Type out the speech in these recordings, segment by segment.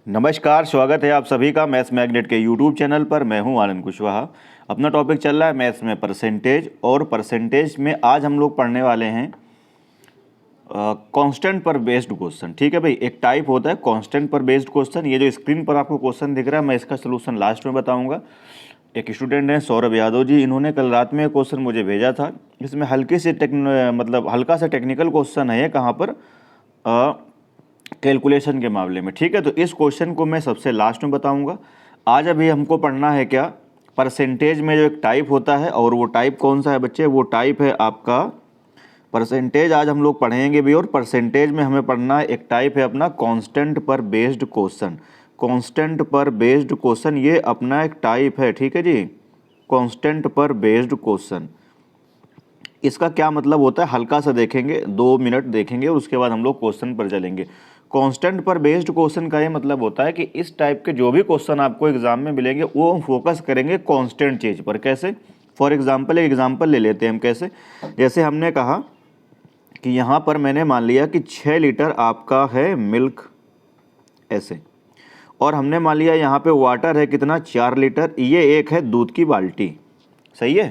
नमस्कार, स्वागत है आप सभी का मैथ्स मैग्नेट के यूट्यूब चैनल पर। मैं हूं आनंद कुशवाहा। अपना टॉपिक चल रहा है मैथ्स में परसेंटेज, और परसेंटेज में आज हम लोग पढ़ने वाले हैं कांस्टेंट पर बेस्ड क्वेश्चन। ठीक है भाई, एक टाइप होता है कांस्टेंट पर बेस्ड क्वेश्चन। ये जो स्क्रीन पर आपको क्वेश्चन दिख रहा है, मैं इसका सोल्यूशन लास्ट में बताऊँगा। एक स्टूडेंट हैं सौरभ यादव जी, इन्होंने कल रात में क्वेश्चन मुझे भेजा था। इसमें हल्की सी हल्का सा टेक्निकल क्वेश्चन है ये, कहाँ पर कैलकुलेशन के मामले में। ठीक है, तो इस क्वेश्चन को मैं सबसे लास्ट में बताऊंगा। आज अभी हमको पढ़ना है क्या, परसेंटेज में जो एक टाइप होता है, और वो टाइप कौन सा है बच्चे, वो टाइप है आपका परसेंटेज। आज हम लोग पढ़ेंगे भी, और परसेंटेज में हमें पढ़ना है एक टाइप है अपना कांस्टेंट पर बेस्ड क्वेश्चन। कांस्टेंट पर बेस्ड क्वेश्चन ये अपना एक टाइप है। ठीक है जी, कांस्टेंट पर बेस्ड क्वेश्चन। इसका क्या मतलब होता है हल्का सा देखेंगे, 2 मिनट देखेंगे, और उसके बाद हम लोग क्वेश्चन पर चलेंगे। कांस्टेंट पर बेस्ड क्वेश्चन का ये मतलब होता है कि इस टाइप के जो भी क्वेश्चन आपको एग्जाम में मिलेंगे वो हम फोकस करेंगे कांस्टेंट चीज़ पर। कैसे? फॉर एग्जांपल, एक एग्जांपल ले लेते हैं हम। कैसे? जैसे हमने कहा कि यहाँ पर मैंने मान लिया कि 6 लीटर आपका है मिल्क, ऐसे, और हमने मान लिया यहाँ पे वाटर है कितना, 4 लीटर। ये एक है दूध की बाल्टी, सही है।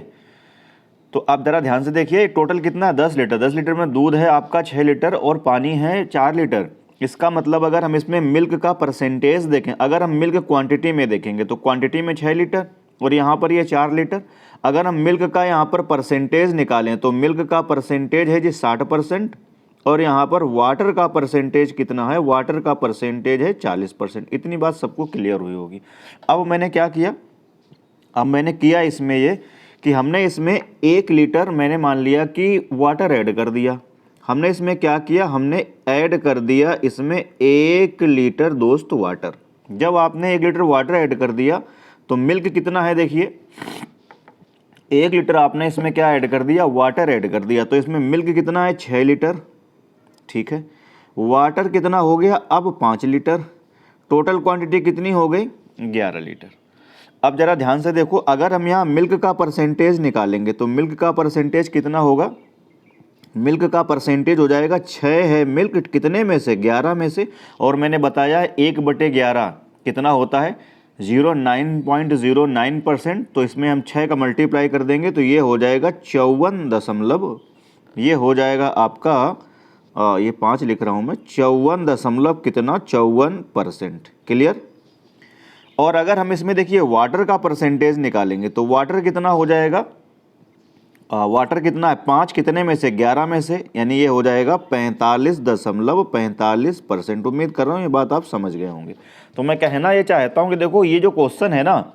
तो आप ज़रा ध्यान से देखिए, टोटल कितना है, 10 लीटर। 10 लीटर में दूध है आपका 6 लीटर और पानी है 4 लीटर। इसका मतलब अगर हम इसमें मिल्क का परसेंटेज देखें, अगर हम मिल्क क्वांटिटी में देखेंगे तो क्वांटिटी में 6 लीटर और यहाँ पर ये 4 लीटर। अगर हम मिल्क का यहाँ पर परसेंटेज निकालें तो मिल्क का परसेंटेज है जी 60%, और यहाँ पर वाटर का परसेंटेज कितना है, वाटर का परसेंटेज है 40%। इतनी बात सबको क्लियर हुई होगी। अब मैंने क्या किया, अब मैंने किया इसमें ये कि हमने इसमें 1 लीटर मैंने मान लिया कि वाटर ऐड कर दिया। हमने इसमें क्या किया, हमने ऐड कर दिया इसमें 1 लीटर दोस्त वाटर। जब आपने 1 लीटर वाटर ऐड कर दिया तो मिल्क कितना है, देखिए 1 लीटर आपने इसमें क्या ऐड कर दिया, वाटर ऐड कर दिया, तो इसमें मिल्क कितना है, 6 लीटर। ठीक है, वाटर कितना हो गया अब 5 लीटर। टोटल क्वांटिटी कितनी हो गई, 11 लीटर। अब जरा ध्यान से देखो, अगर हम यहाँ मिल्क का परसेंटेज निकालेंगे तो मिल्क का परसेंटेज कितना होगा, मिल्क का परसेंटेज हो जाएगा 6 है मिल्क, कितने में से, 11 में से। और मैंने बताया 1/11 कितना होता है, 09.09%। तो इसमें हम 6 का मल्टीप्लाई कर देंगे तो ये हो जाएगा 54 ये हो जाएगा आपका ये 5 लिख रहा हूँ मैं, 54 दशमलव कितना, 54%। क्लियर? और अगर हम इसमें देखिए वाटर का परसेंटेज निकालेंगे तो वाटर कितना हो जाएगा, वाटर कितना है, 5 कितने में से, 11 में से, यानी ये हो जाएगा 45.45%। उम्मीद कर रहा हूँ ये बात आप समझ गए होंगे। तो मैं कहना ये चाहता हूँ कि देखो ये जो क्वेश्चन है ना,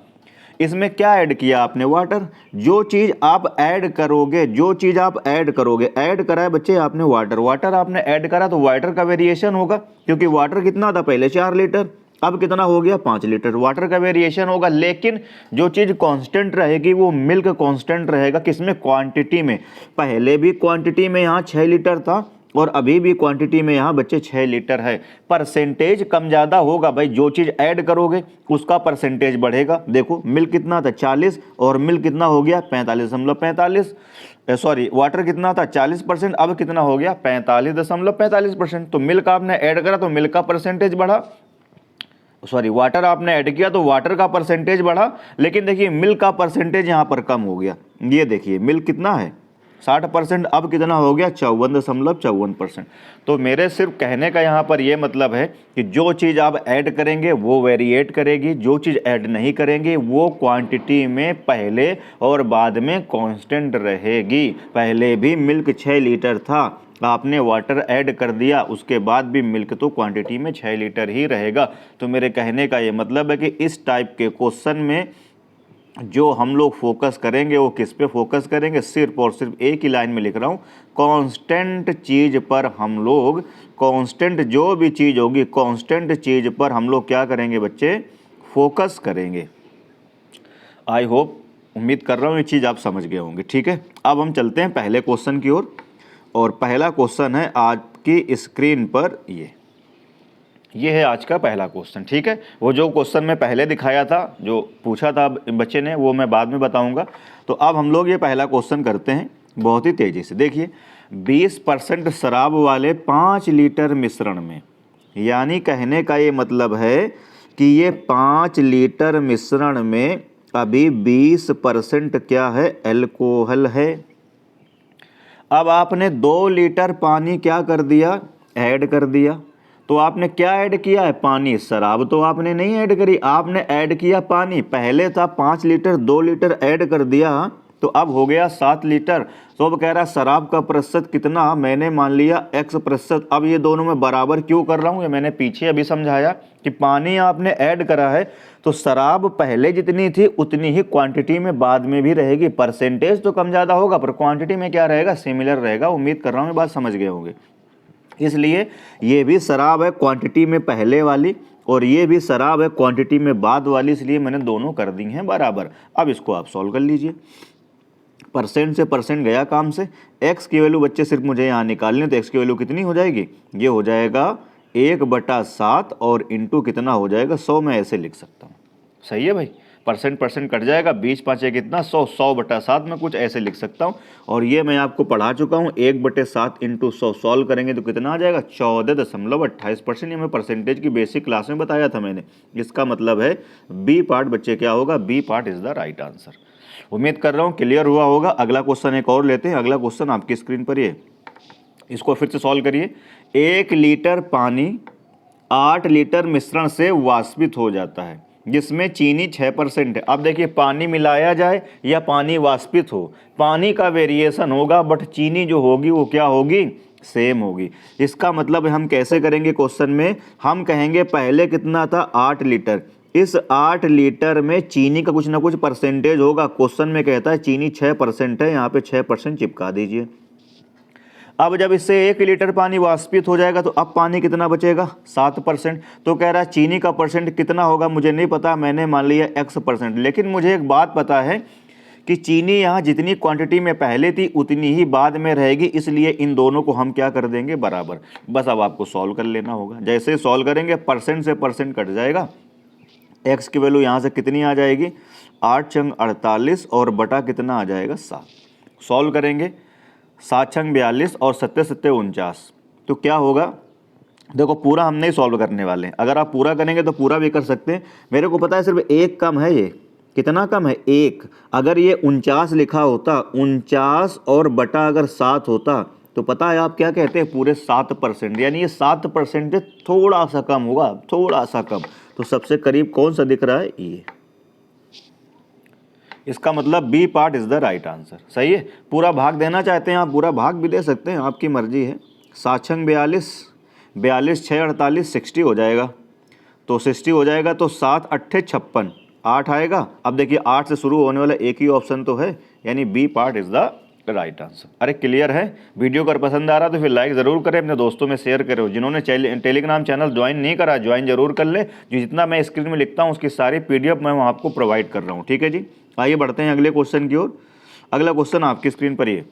इसमें क्या ऐड किया आपने, वाटर। जो चीज़ आप ऐड करोगे, जो चीज़ आप ऐड करोगे, ऐड करा है बच्चे आपने वाटर, वाटर आपने ऐड करा तो वाटर का वेरिएशन होगा, क्योंकि वाटर कितना था पहले, 4 लीटर, अब कितना हो गया, 5 लीटर। वाटर का वेरिएशन होगा, लेकिन जो चीज़ कांस्टेंट रहेगी वो मिल्क कांस्टेंट रहेगा। किसमें, क्वांटिटी में। पहले भी क्वांटिटी में यहाँ 6 लीटर था और अभी भी क्वांटिटी में यहाँ बच्चे 6 लीटर है। परसेंटेज कम ज़्यादा होगा भाई, जो चीज़ ऐड करोगे उसका परसेंटेज बढ़ेगा। देखो मिल्क कितना था, 40, और मिल्क कितना हो गया, 45.45। सॉरी, वाटर कितना था, 40%, अब कितना हो गया, 45.45%। तो मिल्क आपने ऐड करा तो मिल्क का परसेंटेज बढ़ा, सॉरी वाटर आपने ऐड किया तो वाटर का परसेंटेज बढ़ा, लेकिन देखिए मिल्क का परसेंटेज यहाँ पर कम हो गया। ये देखिए मिल्क कितना है, 60%, अब कितना हो गया, 54.54%। तो मेरे सिर्फ कहने का यहाँ पर ये मतलब है कि जो चीज़ आप ऐड करेंगे वो वेरिएट करेगी, जो चीज़ ऐड नहीं करेंगे वो क्वांटिटी में पहले और बाद में कांस्टेंट रहेगी। पहले भी मिल्क 6 लीटर था, आपने वाटर ऐड कर दिया, उसके बाद भी मिल्क तो क्वांटिटी में 6 लीटर ही रहेगा। तो मेरे कहने का ये मतलब है कि इस टाइप के क्वेश्चन में जो हम लोग फोकस करेंगे वो किस पे फोकस करेंगे, सिर्फ और सिर्फ एक ही लाइन में लिख रहा हूँ, कांस्टेंट चीज़ पर हम लोग, कांस्टेंट जो भी चीज़ होगी कांस्टेंट चीज़ पर हम लोग क्या करेंगे बच्चे, फोकस करेंगे। आई होप, उम्मीद कर रहा हूँ ये चीज़ आप समझ गए होंगे। ठीक है, अब हम चलते हैं पहले क्वेश्चन की ओर, और पहला क्वेश्चन है आपकी स्क्रीन पर, ये है आज का पहला क्वेश्चन। ठीक है, वो जो क्वेश्चन मैं पहले दिखाया था, जो पूछा था बच्चे ने, वो मैं बाद में बताऊंगा। तो अब हम लोग ये पहला क्वेश्चन करते हैं बहुत ही तेज़ी से। देखिए 20% शराब वाले 5 लीटर मिश्रण में यानी कहने का ये मतलब है कि ये 5 लीटर मिश्रण में अभी 20% क्या है, अल्कोहल है। अब आपने 2 लीटर पानी क्या कर दिया, ऐड कर दिया। तो आपने क्या ऐड किया है, पानी। शराब तो आपने नहीं ऐड करी, आपने ऐड किया पानी। पहले था 5 लीटर, 2 लीटर ऐड कर दिया तो अब हो गया 7 लीटर। तो अब कह रहा शराब का प्रतिशत कितना, मैंने मान लिया x%। अब ये दोनों में बराबर क्यों कर रहा हूँ, ये मैंने पीछे अभी समझाया कि पानी आपने ऐड करा है तो शराब पहले जितनी थी उतनी ही क्वांटिटी में बाद में भी रहेगी। परसेंटेज तो कम ज़्यादा होगा पर क्वांटिटी में क्या रहेगा, सिमिलर रहेगा। उम्मीद कर रहा हूँ ये बात समझ गए होंगे। इसलिए ये भी शराब है क्वांटिटी में पहले वाली और ये भी शराब है क्वांटिटी में बाद वाली, इसलिए मैंने दोनों कर दी हैं बराबर। अब इसको आप सॉल्व कर लीजिए। परसेंट से परसेंट गया काम से। x की वैल्यू बच्चे सिर्फ मुझे यहाँ निकालनी है, तो x की वैल्यू कितनी हो जाएगी, ये हो जाएगा 1/7 और इंटू कितना हो जाएगा 100। मैं ऐसे लिख सकता हूँ, सही है भाई। परसेंट कट जाएगा, 20 5 कितना 100, 100/7 में कुछ ऐसे लिख सकता हूँ। और ये मैं आपको पढ़ा चुका हूँ, 1/7 इंटू 100 सॉल्व करेंगे तो कितना आ जाएगा 14.28%। ये मैं परसेंटेज की बेसिक क्लास में बताया था मैंने। इसका मतलब है बी पार्ट बच्चे क्या होगा, B part is the right answer. उम्मीद कर रहा हूँ क्लियर हुआ होगा। अगला क्वेश्चन एक और लेते हैं। अगला क्वेश्चन आपकी स्क्रीन पर ये, इसको फिर से सॉल्व करिए। 1 लीटर पानी 8 लीटर मिश्रण से वाष्पित हो जाता है जिसमें चीनी 6% है। अब देखिए पानी मिलाया जाए या पानी वाष्पित हो, पानी का वेरिएशन होगा बट चीनी जो होगी वो क्या होगी, सेम होगी। इसका मतलब हम कैसे करेंगे क्वेश्चन में, हम कहेंगे पहले कितना था 8 लीटर, इस 8 लीटर में चीनी का कुछ ना कुछ परसेंटेज होगा। क्वेश्चन में कहता है चीनी 6% है, यहाँ पे 6% चिपका दीजिए। अब जब इससे 1 लीटर पानी वाष्पित हो जाएगा तो अब पानी कितना बचेगा 7%। तो कह रहा है चीनी का परसेंट कितना होगा मुझे नहीं पता, मैंने मान लिया x%। लेकिन मुझे एक बात पता है कि चीनी यहाँ जितनी क्वांटिटी में पहले थी उतनी ही बाद में रहेगी, इसलिए इन दोनों को हम क्या कर देंगे बराबर। बस अब आपको सॉल्व कर लेना होगा। जैसे सॉल्व करेंगे परसेंट से परसेंट कट जाएगा, x की वैल्यू यहाँ से कितनी आ जाएगी 8 छंग 48 और बटा कितना आ जाएगा 7। सॉल्व करेंगे 7 छंग 42 और 7 7 49। तो क्या होगा, देखो पूरा हम नहीं सॉल्व करने वाले हैं। अगर आप पूरा करेंगे तो पूरा भी कर सकते हैं। मेरे को पता है सिर्फ एक कम है, ये कितना कम है 1। अगर ये 49 लिखा होता, 49 और बटा अगर 7 होता तो पता है आप क्या कहते हैं पूरे 7%। यानी ये 7% थोड़ा सा कम होगा, थोड़ा सा कम। तो सबसे करीब कौन सा दिख रहा है, ये। इसका मतलब B part is the right answer. सही है। पूरा भाग देना चाहते हैं आप पूरा भाग भी दे सकते हैं, आपकी मर्जी है। 7 छंग 42, 42 6 48 60 हो जाएगा। तो 60 हो जाएगा तो 7 8 56 8 आएगा। अब देखिए 8 से शुरू होने वाला एक ही ऑप्शन तो है, यानी B part is the right answer. अरे क्लियर है। वीडियो अगर पसंद आ रहा तो फिर लाइक ज़रूर करें, अपने दोस्तों में शेयर करें। जिन्होंने टेलीग्राम चैनल ज्वाइन नहीं करा ज्वाइन जरूर कर ले। जो जितना मैं स्क्रीन में लिखता हूँ उसकी सारी PDF मैं आपको प्रोवाइड कर रहा हूँ। ठीक है जी। आइए बढ़ते हैं अगले क्वेश्चन की ओर। अगला क्वेश्चन आपकी स्क्रीन पर ये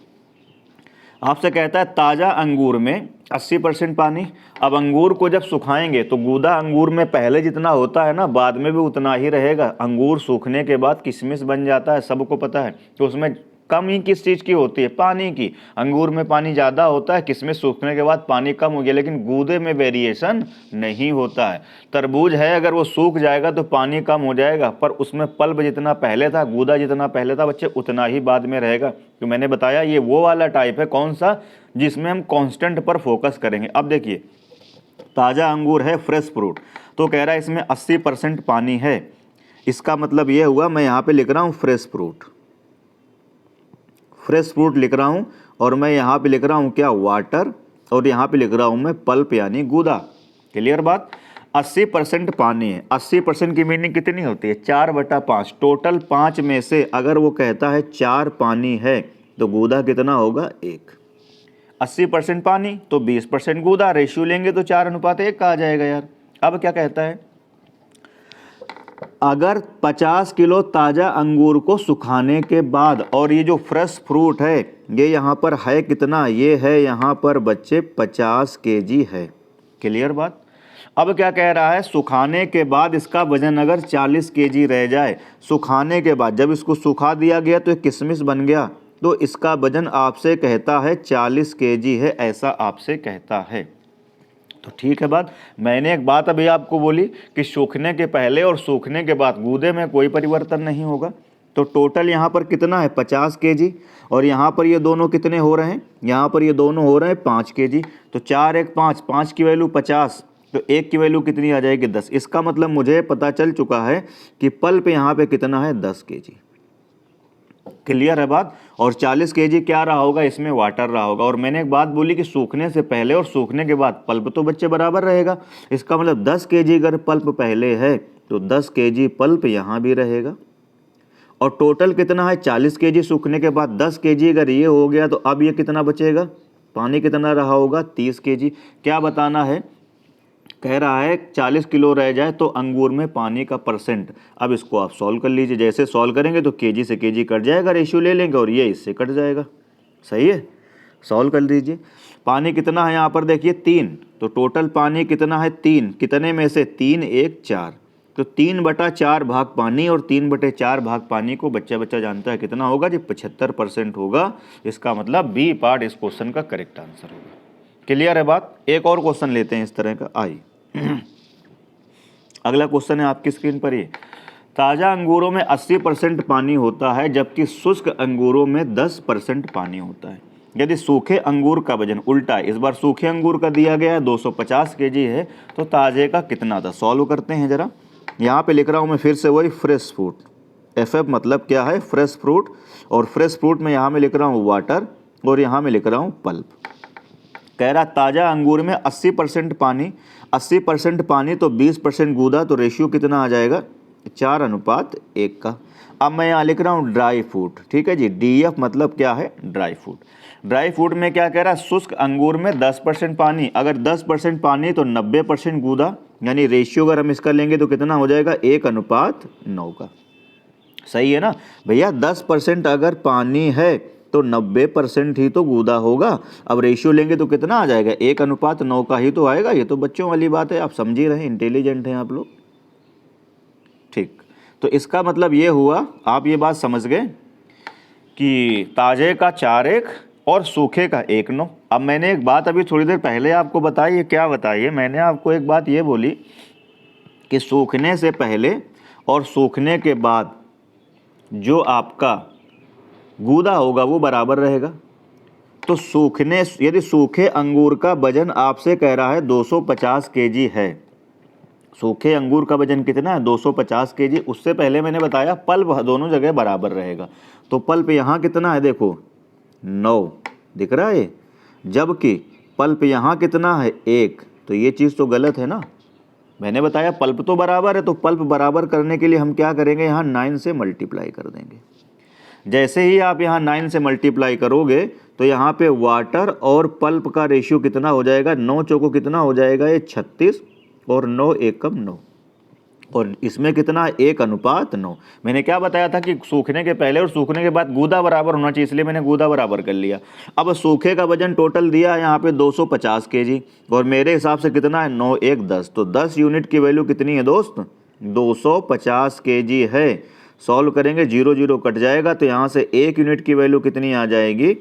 आपसे कहता है ताज़ा अंगूर में 80% पानी। अब अंगूर को जब सुखाएंगे तो गूदा अंगूर में पहले जितना होता है ना बाद में भी उतना ही रहेगा। अंगूर सूखने के बाद किशमिश बन जाता है, सबको पता है। तो उसमें कमी किस चीज़ की होती है, पानी की। अंगूर में पानी ज़्यादा होता है, किशमिश सूखने के बाद पानी कम हो गया, लेकिन गूदे में वेरिएशन नहीं होता है। तरबूज है अगर वो सूख जाएगा तो पानी कम हो जाएगा, पर उसमें पल्प जितना पहले था, गूदा जितना पहले था बच्चे उतना ही बाद में रहेगा। तो मैंने बताया ये वो वाला टाइप है कौन सा, जिसमें हम कांस्टेंट पर फोकस करेंगे। अब देखिए ताज़ा अंगूर है फ्रेश फ्रूट, तो कह रहा है इसमें 80% पानी है। इसका मतलब ये हुआ, मैं यहाँ पे लिख रहा हूँ फ्रेश फ्रूट, फ्रेश फ्रूट लिख रहा हूँ, और मैं यहाँ पे लिख रहा हूँ क्या, वाटर, और यहाँ पे लिख रहा हूँ मैं पल्प यानी गूदा। क्लियर बात। 80% पानी है। 80% की मीनिंग कितनी होती है 4/5। टोटल 5 में से अगर वो कहता है 4 पानी है तो गूदा कितना होगा 1। 80% पानी तो 20% गूदा, रेशियो लेंगे तो 4:1 का आ जाएगा यार। अब क्या कहता है, अगर 50 किलो ताज़ा अंगूर को सुखाने के बाद, और ये जो फ्रेश फ्रूट है ये यहाँ पर है कितना, ये है यहाँ पर बच्चे 50 kg है। क्लियर बात। अब क्या कह रहा है, सुखाने के बाद इसका वजन अगर 40 kg रह जाए, सुखाने के बाद जब इसको सुखा दिया गया तो किशमिश बन गया, तो इसका वजन आपसे कहता है 40 kg है, ऐसा आपसे कहता है। तो ठीक है बात। मैंने एक बात अभी आपको बोली कि सूखने के पहले और सूखने के बाद गूदे में कोई परिवर्तन नहीं होगा। तो टोटल यहाँ पर कितना है 50 kg, और यहाँ पर ये दोनों कितने हो रहे हैं, यहाँ पर ये दोनों हो रहे हैं 5 kg। तो 4 1 5, 5 की वैल्यू 50, तो 1 की वैल्यू कितनी आ जाएगी 10। इसका मतलब मुझे पता चल चुका है कि पल्प यहाँ पे कितना है 10 kg। क्लियर है बात। और 40 kg क्या रहा होगा, इसमें वाटर रहा होगा। और मैंने एक बात बोली कि सूखने से पहले और सूखने के बाद पल्प तो बच्चे बराबर रहेगा। इसका मतलब 10 kg अगर पल्प पहले है तो 10 kg पल्प यहाँ भी रहेगा। और टोटल कितना है 40 kg सूखने के बाद 10 kg अगर ये हो गया तो अब ये कितना बचेगा, पानी कितना रहा होगा 30 kg। क्या बताना है, कह रहा है 40 किलो रह जाए तो अंगूर में पानी का परसेंट। अब इसको आप सॉल्व कर लीजिए। जैसे सॉल्व करेंगे तो केजी से केजी कट जाएगा, रेशियो ले लेंगे और ये इससे कट जाएगा। सही है, सॉल्व कर लीजिए। पानी कितना है यहाँ पर देखिए 3, तो टोटल पानी कितना है 3, कितने में से 3 1 4, तो 3/4 भाग पानी, और 3/4 भाग पानी को बच्चा जानता है कितना होगा जी 75% होगा। इसका मतलब बी पार्ट इस क्वेश्चन का करेक्ट आंसर होगा। क्लियर है बात। एक और क्वेश्चन लेते हैं इस तरह का, आइए। अगला क्वेश्चन है आपकी स्क्रीन पर ये, ताज़ा अंगूरों में 80% पानी होता है जबकि शुष्क अंगूरों में 10% पानी होता है। यदि सूखे अंगूर का वजन उल्टा है, इस बार सूखे अंगूर का दिया गया है 250 kg है, तो ताज़े का कितना था। सॉल्व करते हैं जरा। यहाँ पे लिख रहा हूँ मैं फिर से वही फ्रेश फ्रूट, FF मतलब क्या है फ्रेश फ्रूट, और फ्रेश फ्रूट में यहाँ में लिख रहा हूँ वाटर, और यहाँ में लिख रहा हूँ पल्प। कह रहा ताज़ा अंगूर में 80% पानी, 80% पानी तो 20% गूदा, तो रेशियो कितना आ जाएगा 4:1 का। अब मैं यहाँ लिख रहा हूँ ड्राई फ्रूट, ठीक है जी, DF मतलब क्या है ड्राई फ्रूट। ड्राई फ्रूट में क्या कह रहा है, शुष्क अंगूर में 10% पानी, अगर 10% पानी तो 90% गूदा, यानी रेशियो अगर हम इसका लेंगे तो कितना हो जाएगा 1:9 का। सही है ना भैया। 10% अगर पानी है तो 90% ही तो गूदा होगा। अब रेशियो लेंगे तो कितना आ जाएगा 1:9 का ही तो आएगा। ये तो बच्चों वाली बात है, आप समझ ही रहे, इंटेलिजेंट हैं आप लोग। ठीक, तो इसका मतलब ये हुआ, आप ये बात समझ गए कि ताजे का 4 1 और सूखे का 1 9। अब मैंने एक बात अभी थोड़ी देर पहले आपको बताई, ये क्या बताइए, मैंने आपको एक बात ये बोली कि सूखने से पहले और सूखने के बाद जो आपका गूदा होगा वो बराबर रहेगा। तो सूखने, यदि सूखे अंगूर का वजन आपसे कह रहा है 250 kg है, सूखे अंगूर का वजन कितना है 250 kg, उससे पहले मैंने बताया पल्प दोनों जगह बराबर रहेगा। तो पल्प यहाँ कितना है देखो 9 दिख रहा है, जबकि पल्प यहाँ कितना है 1, तो ये चीज़ तो गलत है ना। मैंने बताया पल्प तो बराबर है, तो पल्प बराबर करने के लिए हम क्या करेंगे, यहाँ 9 से मल्टीप्लाई कर देंगे। जैसे ही आप यहाँ 9 से मल्टीप्लाई करोगे तो यहाँ पे वाटर और पल्प का रेशियो कितना हो जाएगा, 9 चौको कितना हो जाएगा ये 36, और 9 एकम 9, और इसमें कितना 1:9। मैंने क्या बताया था कि सूखने के पहले और सूखने के बाद गूदा बराबर होना चाहिए, इसलिए मैंने गूदा बराबर कर लिया। अब सूखे का वजन टोटल दिया है यहाँ पे 250 kg, और मेरे हिसाब से कितना है 9 1 10, तो 10 यूनिट की वैल्यू कितनी है दोस्त 250 kg है। सॉल्व करेंगे 0 0 कट जाएगा, तो यहाँ से 1 यूनिट की वैल्यू कितनी आ जाएगी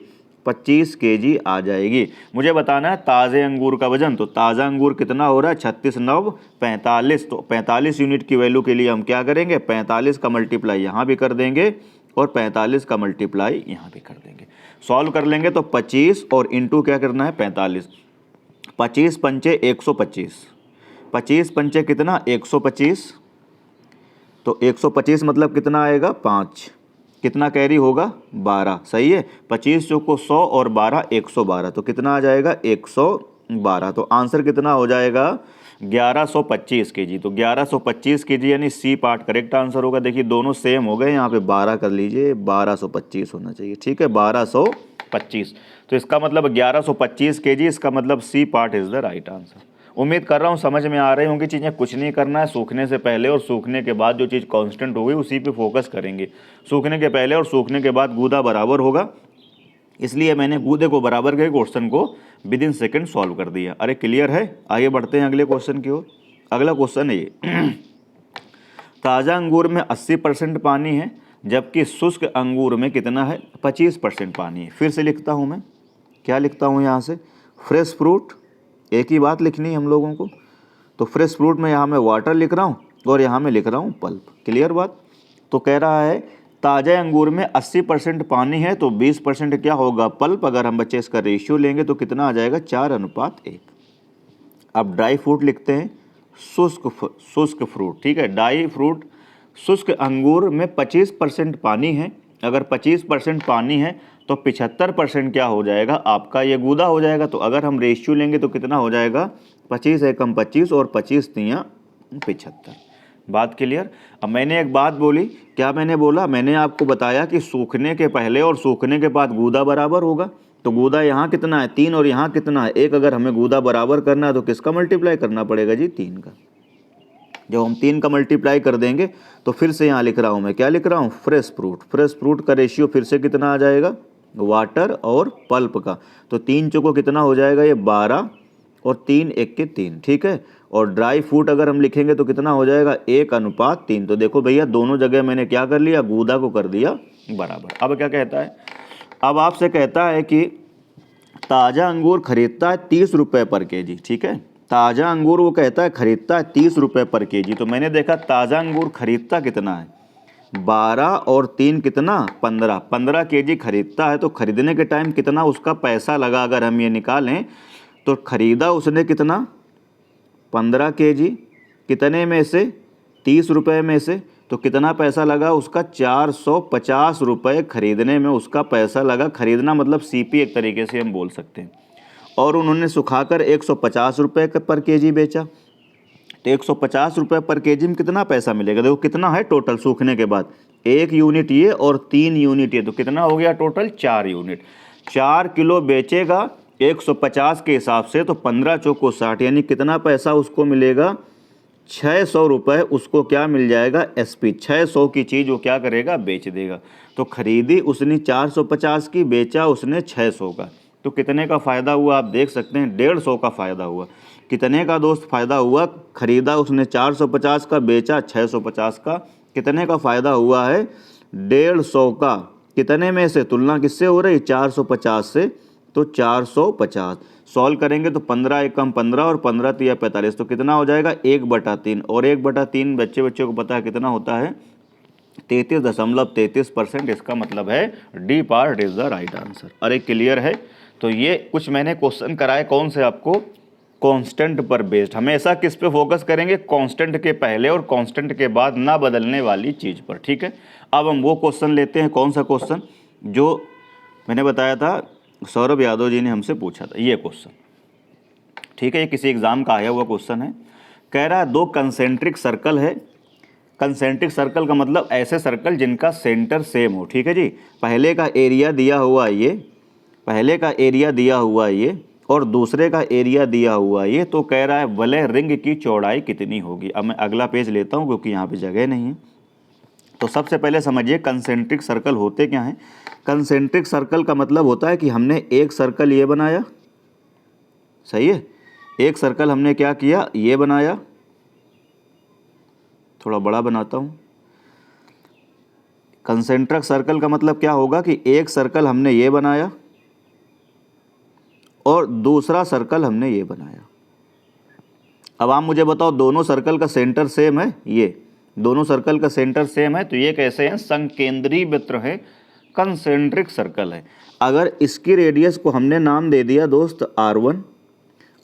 25 kg आ जाएगी। मुझे बताना है ताज़े अंगूर का वजन, तो ताज़ा अंगूर कितना हो रहा है 36 9 45, तो 45 यूनिट की वैल्यू के लिए हम क्या करेंगे 45 का मल्टीप्लाई यहाँ भी कर देंगे और 45 का मल्टीप्लाई यहाँ भी कर देंगे। सॉल्व कर लेंगे तो 25 और इंटू क्या करना है 45, 25 पंचे 125, 25 पंचे कितना 125, तो 125 मतलब कितना आएगा 5, कितना कैरी होगा 12। सही है, 25 चौको 100 और 12 112, तो कितना आ जाएगा 112। तो आंसर कितना हो जाएगा 1125 kg। तो 1125 kg यानी सी पार्ट करेक्ट आंसर होगा। देखिए दोनों सेम हो गए, यहाँ पे 12 कर लीजिए, 1225 होना चाहिए। ठीक है 1225, तो इसका मतलब 1125 kg, इसका मतलब C part is the right answer. उम्मीद कर रहा हूँ समझ में आ रही होंगी चीज़ें। कुछ नहीं करना है, सूखने से पहले और सूखने के बाद जो चीज़ कांस्टेंट होगी उसी पे फोकस करेंगे। सूखने के पहले और सूखने के बाद गूदा बराबर होगा, इसलिए मैंने गूदे को बराबर करके क्वेश्चन को विद इन सेकेंड सॉल्व कर दिया। अरे क्लियर है, आगे बढ़ते हैं अगले क्वेश्चन की ओर। अगला क्वेश्चन है ये ताज़ा अंगूर में 80% पानी है जबकि शुष्क अंगूर में कितना है 25% पानी है। फिर से लिखता हूँ मैं, क्या लिखता हूँ यहाँ से, फ्रेश फ्रूट एक ही बात लिखनी है हम लोगों को। तो फ्रेश फ्रूट में यहाँ मैं वाटर लिख रहा हूँ और यहाँ मैं लिख रहा हूँ पल्प। क्लियर बात। तो कह रहा है ताज़ा अंगूर में 80% पानी है तो 20% क्या होगा पल्प। अगर हम बच्चे इसका रेशियो लेंगे तो कितना आ जाएगा 4:1। अब ड्राई फ्रूट लिखते हैं शुष्क फ्रूट। ठीक है, ड्राई फ्रूट शुष्क अंगूर में 25% पानी है। अगर 25% पानी है तो 75% क्या हो जाएगा आपका ये गूदा हो जाएगा। तो अगर हम रेशियो लेंगे तो कितना हो जाएगा 25 एकम 25 और 25 तियाँ 75। बात क्लियर। अब मैंने एक बात बोली, क्या मैंने बोला, मैंने आपको बताया कि सूखने के पहले और सूखने के बाद गूदा बराबर होगा। तो गूदा यहाँ कितना है 3 और यहाँ कितना है 1। अगर हमें गूदा बराबर करना है तो किसका मल्टीप्लाई करना पड़ेगा जी 3 का। जब हम 3 का मल्टीप्लाई कर देंगे तो फिर से यहाँ लिख रहा हूँ मैं, क्या लिख रहा हूँ फ्रेश फ्रूट। फ्रेश फ्रूट का रेशियो फिर से कितना आ जाएगा वाटर और पल्प का। तो 3 चौको कितना हो जाएगा ये 12 और 3 1 के 3। ठीक है, और ड्राई फ्रूट अगर हम लिखेंगे तो कितना हो जाएगा 1:3। तो देखो भैया दोनों जगह मैंने क्या कर लिया गूदा को कर दिया बराबर। अब क्या कहता है, अब आपसे कहता है कि ताज़ा अंगूर खरीदता है 30 रुपये पर केजी। ठीक है, ताज़ा अंगूर वो कहता है खरीदता है 30 रुपये पर केजी। तो मैंने देखा ताज़ा अंगूर खरीदता कितना है 12 और 3 कितना 15 केजी खरीदता है। तो खरीदने के टाइम कितना उसका पैसा लगा अगर हम ये निकालें तो खरीदा उसने कितना 15 केजी, कितने में से 30 रुपये में से। तो कितना पैसा लगा उसका 450 रुपये खरीदने में उसका पैसा लगा। खरीदना मतलब सीपी एक तरीके से हम बोल सकते हैं। और उन्होंने सुखाकर 150 रुपये पर केजी बेचा। तो 150 रुपये पर केजी में कितना पैसा मिलेगा, देखो कितना है टोटल सूखने के बाद 1 यूनिट ये और 3 यूनिट ये। तो कितना हो गया टोटल 4 यूनिट। 4 किलो बेचेगा 150 के हिसाब से तो 15 चौको 60, यानी कितना पैसा उसको मिलेगा 600 रुपये उसको क्या मिल जाएगा एसपी। 600 की चीज़ वो क्या करेगा बेच देगा। तो खरीदी उसने 450 की, बेचा उसने 600 का। तो कितने का फ़ायदा हुआ आप देख सकते हैं 150 का फ़ायदा हुआ। कितने का दोस्त फ़ायदा हुआ, खरीदा उसने 450 का, बेचा 650 का। कितने का फ़ायदा हुआ है 150 का। कितने में से तुलना किससे हो रही 450 से। तो 450 सॉल्व करेंगे तो 15 एकम 15 और 15 तिया 45। तो कितना हो जाएगा 1/3 और 1/3 बच्चे को पता है कितना होता है 33.33%। इसका मतलब है D part is the right answer. अरे क्लियर है। तो ये कुछ मैंने क्वेश्चन कराए कौन से आपको कांस्टेंट पर बेस्ड। हमेशा किस पे फोकस करेंगे कांस्टेंट के पहले और कांस्टेंट के बाद ना बदलने वाली चीज़ पर। ठीक है, अब हम वो क्वेश्चन लेते हैं। कौन सा क्वेश्चन जो मैंने बताया था सौरभ यादव जी ने हमसे पूछा था ये क्वेश्चन। ठीक है, ये किसी एग्ज़ाम का आया हुआ क्वेश्चन है। कह रहा है 2 कंसेंट्रिक सर्कल है। कंसेंट्रिक सर्कल का मतलब ऐसे सर्कल जिनका सेंटर सेम हो। ठीक है जी, पहले का एरिया दिया हुआ ये, पहले का एरिया दिया हुआ ये और दूसरे का एरिया दिया हुआ ये। तो कह रहा है वलय रिंग की चौड़ाई कितनी होगी। अब मैं अगला पेज लेता हूँ क्योंकि यहाँ पे जगह नहीं है। तो सबसे पहले समझिए कंसेंट्रिक सर्कल होते क्या हैं। कंसेंट्रिक सर्कल का मतलब होता है कि हमने एक सर्कल ये बनाया, सही है, एक सर्कल हमने क्या किया ये बनाया, थोड़ा बड़ा बनाता हूँ। कंसेंट्रिक सर्कल का मतलब क्या होगा कि एक सर्कल हमने ये बनाया और दूसरा सर्कल हमने ये बनाया। अब आप मुझे बताओ दोनों सर्कल का सेंटर सेम है, ये दोनों सर्कल का सेंटर सेम है तो ये कैसे हैं संकेंद्रीय वृत्त है, कंसेंट्रिक सर्कल है। अगर इसकी रेडियस को हमने नाम दे दिया दोस्त R1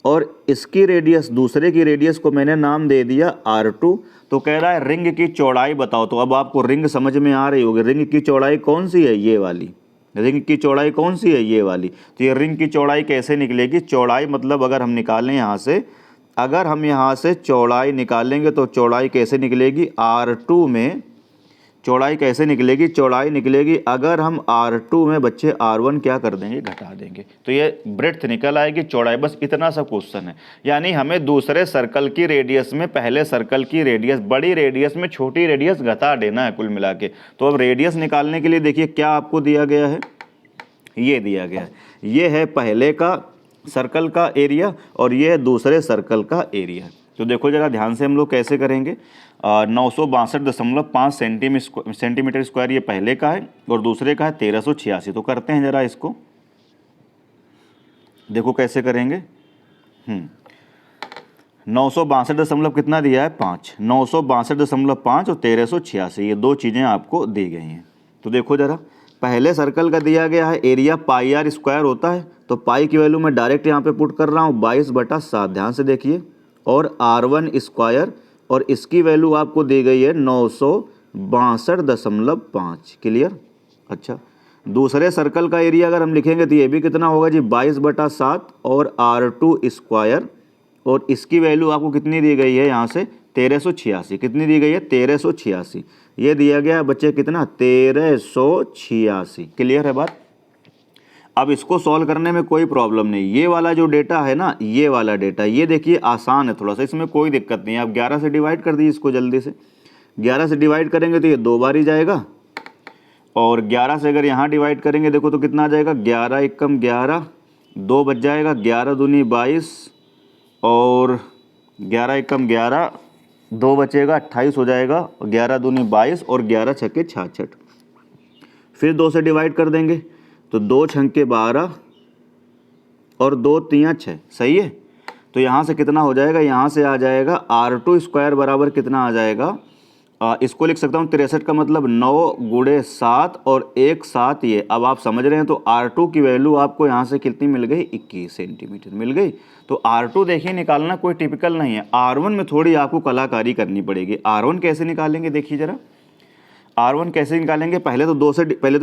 और इसकी रेडियस दूसरे की रेडियस को मैंने नाम दे दिया R2 तो कह रहा है रिंग की चौड़ाई बताओ। तो अब आपको रिंग समझ में आ रही होगी। रिंग की चौड़ाई कौन सी है ये वाली, रिंग की चौड़ाई कौन सी है ये वाली। तो ये रिंग की चौड़ाई कैसे निकलेगी, चौड़ाई मतलब अगर हम निकालें यहाँ से, अगर हम यहाँ से चौड़ाई निकालेंगे तो चौड़ाई कैसे निकलेगी R2 में, चौड़ाई कैसे निकलेगी, चौड़ाई निकलेगी अगर हम R2 में बच्चे R1 क्या कर देंगे घटा देंगे तो ये ब्रेड्थ निकल आएगी चौड़ाई। बस इतना सा क्वेश्चन है। यानी हमें दूसरे सर्कल की रेडियस में पहले सर्कल की रेडियस, बड़ी रेडियस में छोटी रेडियस घटा देना है कुल मिला के। तो अब रेडियस निकालने के लिए देखिए क्या आपको दिया गया है, ये दिया गया है, ये है पहले का सर्कल का एरिया और ये है दूसरे सर्कल का एरिया। तो देखो जरा ध्यान से हम लोग कैसे करेंगे। 962.5 सेंटीमीटर स्क्वायर ये पहले का है और दूसरे का है 1386। तो करते हैं जरा इसको, देखो कैसे करेंगे। नौ सौ बासठ दशमलव कितना दिया है 5, 962.5 और 1386, ये दो चीज़ें आपको दी गई हैं। तो देखो ज़रा, पहले सर्कल का दिया गया है एरिया पाई आर स्क्वायर होता है, तो पाई की वैल्यू मैं डायरेक्ट यहाँ पे पुट कर रहा हूँ 22/7, ध्यान से देखिए, और R1 स्क्वायर, और इसकी वैल्यू आपको दी गई है 962.5। क्लियर। अच्छा, दूसरे सर्कल का एरिया अगर हम लिखेंगे तो ये भी कितना होगा जी 22/7 और R2 स्क्वायर, और इसकी वैल्यू आपको कितनी दी गई है यहाँ से 1386, कितनी दी गई है 1386, ये दिया गया है बच्चे कितना 1386। क्लियर है बात। अब इसको सॉल्व करने में कोई प्रॉब्लम नहीं, ये वाला जो डेटा है ना, ये वाला डेटा, ये देखिए आसान है थोड़ा सा, इसमें कोई दिक्कत नहीं है। आप 11 से डिवाइड कर दीजिए इसको जल्दी से, 11 से डिवाइड करेंगे तो ये 2 बार ही जाएगा, और 11 से अगर यहाँ डिवाइड करेंगे देखो तो कितना आ जाएगा 11 एकम 11, 2 बच जाएगा, 11 दूनी 22, और 11 एकम 11, 2 बचेगा 28 हो जाएगा, 11 दूनी 22 और 11 छक्के 66। फिर 2 से डिवाइड कर देंगे तो 2 छक्के 12 और 2 तियाँ 6, सही है। तो यहाँ से कितना हो जाएगा, यहाँ से आ जाएगा R2 स्क्वायर बराबर कितना आ जाएगा, इसको लिख सकता हूँ 63 का मतलब 9 गुणे 7 और 1 7 ये। अब आप समझ रहे हैं, तो R2 की वैल्यू आपको यहाँ से कितनी मिल गई 21 सेंटीमीटर मिल गई। तो R2 देखिए निकालना कोई टिपिकल नहीं है, R1 में थोड़ी आपको कलाकारी करनी पड़ेगी। R1 कैसे निकालेंगे देखिए ज़रा, R1 कैसे निकालेंगे, पहले तो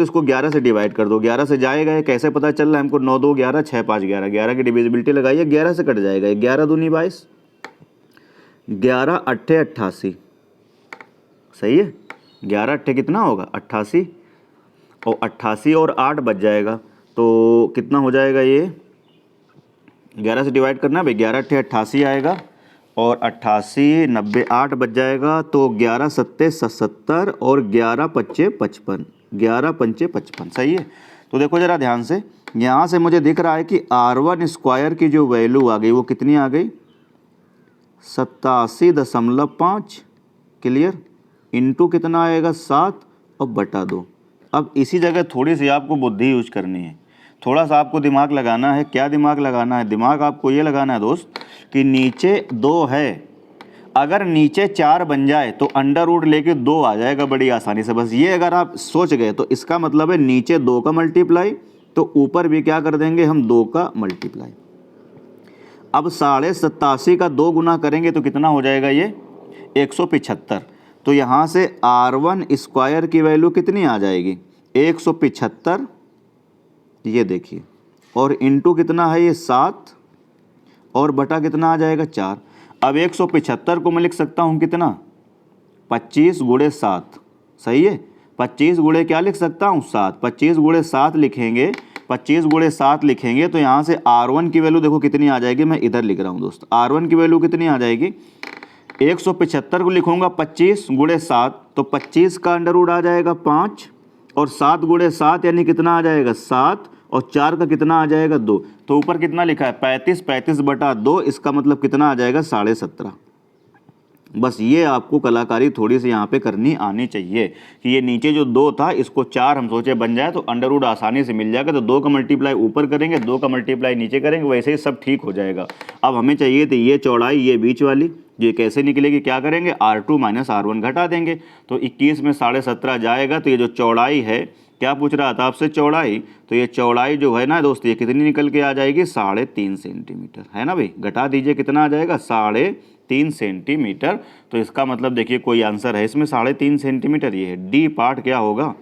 इसको 11 से डिवाइड कर दो, 11 से जाएगा, कैसे पता चल रहा है हमको 9 2 11 6 5 11, 11 की डिविजिबिलिटी लगाइए, 11 से कट जाएगा, 11 दूनी 22, 11 अट्ठे 88, सही है, 11 अट्ठे कितना होगा 88, और 88 और 8 बच जाएगा, तो कितना हो जाएगा ये 11 से डिवाइड करना है भाई, 11 अट्ठे 88 आएगा, और 88 90 8 बच जाएगा, तो 11 सत्ते 77 और 11 पच्चे 55, 11 पंचे 55, सही है। तो देखो ज़रा ध्यान से, यहाँ से मुझे दिख रहा है कि R1 स्क्वायर की जो वैल्यू आ गई वो कितनी आ गई 87.5। क्लियर। इंटू कितना आएगा 7 और बटा 2। अब इसी जगह थोड़ी सी आपको बुद्धि यूज करनी है, थोड़ा सा आपको दिमाग लगाना है। क्या दिमाग लगाना है, दिमाग आपको ये लगाना है दोस्त कि नीचे 2 है, अगर नीचे 4 बन जाए तो अंडर रूट लेके 2 आ जाएगा बड़ी आसानी से। बस ये अगर आप सोच गए तो इसका मतलब है नीचे 2 का मल्टीप्लाई, तो ऊपर भी क्या कर देंगे हम 2 का मल्टीप्लाई। अब 87.5 का 2 गुना करेंगे तो कितना हो जाएगा ये 175। तो यहाँ से R1 स्क्वायर की वैल्यू कितनी आ जाएगी 175, ये देखिए, और इंटू कितना है ये 7 और बटा कितना आ जाएगा 4। अब 175 को मैं लिख सकता हूँ कितना 25 गुणे 7, सही है। 25 गुणे क्या लिख सकता हूँ 7, 25 गुणे 7 लिखेंगे, 25 गुणे 7 लिखेंगे तो यहाँ से R1 की वैल्यू देखो कितनी आ जाएगी, मैं इधर लिख रहा हूँ दोस्त, R1 की वैल्यू कितनी आ जाएगी 175 को लिखूंगा 25 गुणे 7, तो 25 का अंडर रूट आ जाएगा 5, और 7 गुणे 7 यानी कितना आ जाएगा 7, और 4 का कितना आ जाएगा 2। तो ऊपर कितना लिखा है 35, 35 बटा 2, इसका मतलब कितना आ जाएगा 17.5। बस ये आपको कलाकारी थोड़ी सी यहाँ पे करनी आनी चाहिए कि ये नीचे जो 2 था इसको 4 हम सोचे बन जाए तो अंडर रूट आसानी से मिल जाएगा। तो 2 का मल्टीप्लाई ऊपर करेंगे, 2 का मल्टीप्लाई नीचे करेंगे, वैसे ही सब ठीक हो जाएगा। अब हमें चाहिए थी ये चौड़ाई, ये बीच वाली, ये कैसे निकलेगी, क्या करेंगे R2 माइनस R1 घटा देंगे, तो 21 में 17.5 जाएगा। तो ये जो चौड़ाई है, क्या पूछ रहा था आपसे चौड़ाई, तो ये चौड़ाई जो है ना दोस्त ये कितनी निकल के आ जाएगी 3.5 सेंटीमीटर, है ना भाई। घटा दीजिए कितना आ जाएगा 3.5 सेंटीमीटर। तो इसका मतलब देखिए कोई आंसर है इसमें 3.5 सेंटीमीटर, ये है डी पार्ट क्या होगा,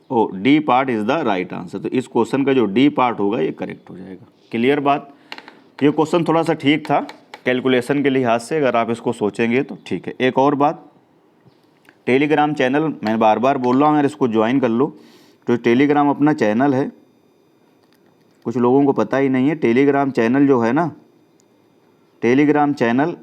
oh D part is the right answer. तो इस क्वेश्चन का जो डी पार्ट होगा ये करेक्ट हो जाएगा। क्लियर बात। ये क्वेश्चन थोड़ा सा ठीक था कैलकुलेशन के लिहाज से, अगर आप इसको सोचेंगे तो ठीक है। एक और बात, टेलीग्राम चैनल मैं बार बार बोल रहा हूँ यार, इसको ज्वाइन कर लो। तो टेलीग्राम अपना चैनल है, कुछ लोगों को पता ही नहीं है। टेलीग्राम चैनल जो है ना, टेलीग्राम चैनल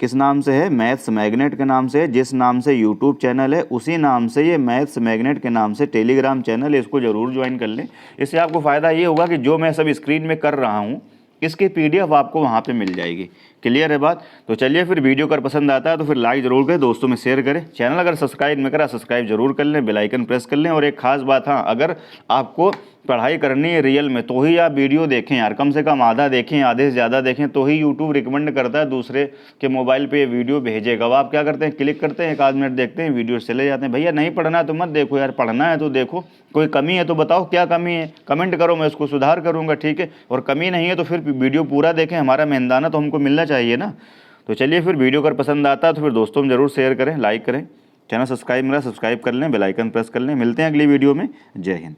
किस नाम से है, मैथ्स मैग्नेट के नाम से है। जिस नाम से यूट्यूब चैनल है उसी नाम से ये मैथ्स मैग्नेट के नाम से टेलीग्राम चैनल है। इसको ज़रूर ज्वाइन कर लें। इससे आपको फ़ायदा ये होगा कि जो मैं सब स्क्रीन में कर रहा हूँ इसकी PDF आपको वहाँ पे मिल जाएगी। क्लियर है बात। तो चलिए फिर वीडियो अगर पसंद आता है तो फिर लाइक जरूर करें, दोस्तों में शेयर करें, चैनल अगर सब्सक्राइब नहीं करा सब्सक्राइब जरूर कर लें, बेल आइकन प्रेस कर लें। और एक खास बात, हाँ, अगर आपको पढ़ाई करनी है रियल में तो ही आप वीडियो देखें यार, कम से कम आधा देखें, आधे से ज़्यादा देखें, तो ही यूट्यूब रिकमेंड करता है दूसरे के मोबाइल पे वीडियो भेजेगा। अब आप क्या करते हैं, क्लिक करते हैं, एक आध मिनट देखते हैं, वीडियो चले जाते हैं। भैया नहीं पढ़ना है तो मत देखो यार, पढ़ना है तो देखो। कोई कमी है तो बताओ क्या कमी है, कमेंट करो, मैं उसको सुधार करूँगा, ठीक है। और कमी नहीं है तो फिर वीडियो पूरा देखें, हमारा मेहनताना तो हमको मिलना चाहिए ना। तो चलिए फिर वीडियो अगर पसंद आता है तो फिर दोस्तों में ज़रूर शेयर करें, लाइक करें, चैनल सब्सक्राइब मेरा सब्सक्राइब कर लें, बेल आइकन प्रेस कर लें। मिलते हैं अगली वीडियो में। जय हिंद।